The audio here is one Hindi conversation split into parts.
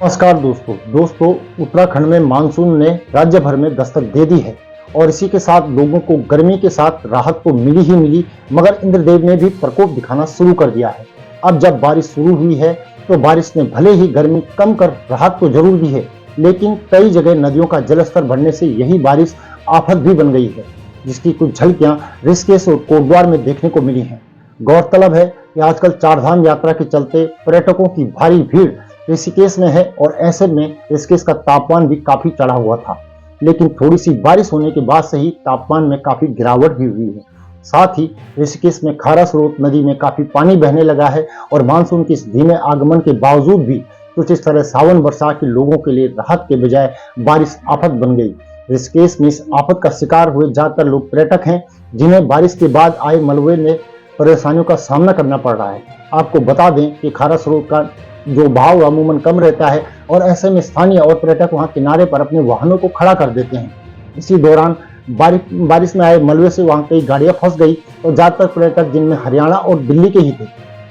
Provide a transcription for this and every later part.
नमस्कार दोस्तों उत्तराखंड में मानसून ने राज्य भर में दस्तक दे दी है और इसी के साथ लोगों को गर्मी के साथ राहत तो मिली ही मिली, मगर इंद्रदेव ने भी प्रकोप दिखाना शुरू कर दिया है। अब जब बारिश शुरू हुई है तो बारिश ने भले ही गर्मी कम कर राहत तो जरूर दी है, लेकिन कई जगह नदियों का जलस्तर बढ़ने से यही बारिश आफत भी बन गई है, जिसकी कुछ झलकियां ऋषिकेश और कोटद्वार में देखने को मिली हैं। गौरतलब है कि आजकल चारधाम यात्रा के चलते पर्यटकों की भारी भीड़ ऋषिकेश में है और ऐसे में ऋषिकेश का तापमान भी काफी चढ़ा हुआ था, लेकिन थोड़ी सी बारिश होने के बाद से ही तापमान में काफी गिरावट भी हुई है। साथ ही ऋषिकेश में खारा स्रोत नदी में काफी पानी बहने लगा है और मानसून के इस धीमे आगमन के बावजूद भी कुछ इस तरह सावन वर्षा के लोगों के लिए राहत के बजाय बारिश आफत बन गई। ऋषिकेश में इस आफत का शिकार हुए ज्यादातर लोग पर्यटक हैं, जिन्हें बारिश के बाद आए मलबे में परेशानियों का सामना करना पड़ रहा है। आपको बता दें कि खारा स्रोत का जो बहाव अमूमन कम रहता है और ऐसे में स्थानीय और पर्यटक वहां किनारे पर अपने वाहनों को खड़ा कर देते हैं। इसी दौरान बारिश में आए मलबे से वहां कई गाड़ियां फंस गई और ज्यादातर पर्यटक, जिनमें हरियाणा और दिल्ली के ही थे।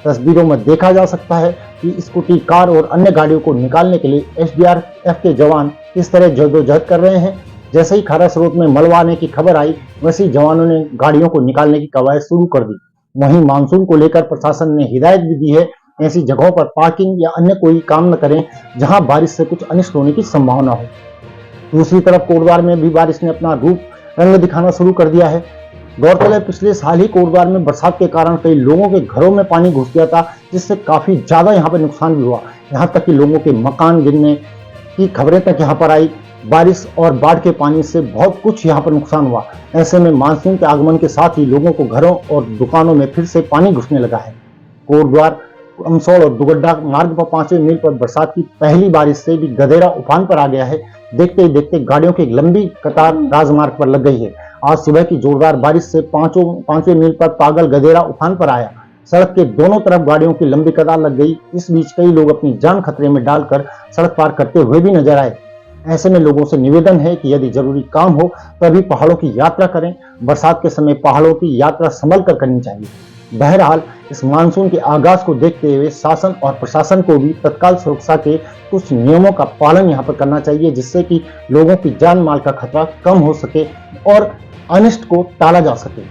तस्वीरों में देखा जा सकता है कि स्कूटी, कार और अन्य गाड़ियों को निकालने के लिए एसडीआरएफ के जवान किस तरह जद्दोजहद कर रहे हैं। जैसे ही खारा स्रोत में मलबा आने की खबर आई, वैसे ही जवानों ने गाड़ियों को निकालने की कवायद शुरू कर दी। वहीं मानसून को लेकर प्रशासन ने हिदायत भी दी है, ऐसी जगहों पर पार्किंग या अन्य कोई काम न करें जहां बारिश से कुछ अनिष्ट होने की संभावना हो। दूसरी तरफ कोटद्वार में भी बारिश ने अपना रंग दिखाना शुरू कर दिया है। गौरतलब पिछले साल ही कोटद्वार में बरसात के कारण कई लोगों के घरों में पानी घुस गया था, जिससे काफी ज्यादा यहाँ पर नुकसान भी हुआ। यहाँ तक कि लोगों के मकान गिरने की खबरें तक यहाँ पर आई। बारिश और बाढ़ के पानी से बहुत कुछ यहाँ पर नुकसान हुआ। ऐसे में मानसून के आगमन के साथ ही लोगों को घरों और दुकानों में फिर से पानी घुसने लगा है। कोटद्वार, अमसौड़ और दुगड्डा मार्ग पर 5वें मील पर बरसात की पहली बारिश से भी गधेरा उफान पर आ गया है। देखते ही देखते गाड़ियों की एक लंबी कतार राजमार्ग पर लग गई है। आज सुबह की जोरदार बारिश से 5वें मील पर पागल गधेरा उफान पर आया। सड़क के दोनों तरफ गाड़ियों की लंबी कतार लग गई। इस बीच कई लोग अपनी जान खतरे में डालकर सड़क पार करते हुए भी नजर आए। ऐसे में लोगों से निवेदन है कि यदि जरूरी काम हो तभी पहाड़ों की यात्रा करें। बरसात के समय पहाड़ों की यात्रा संभल कर करनी चाहिए। बहरहाल, इस मानसून के आगाज को देखते हुए शासन और प्रशासन को भी तत्काल सुरक्षा के कुछ नियमों का पालन यहाँ पर करना चाहिए, जिससे कि लोगों की जान माल का खतरा कम हो सके और अनिष्ट को टाला जा सके।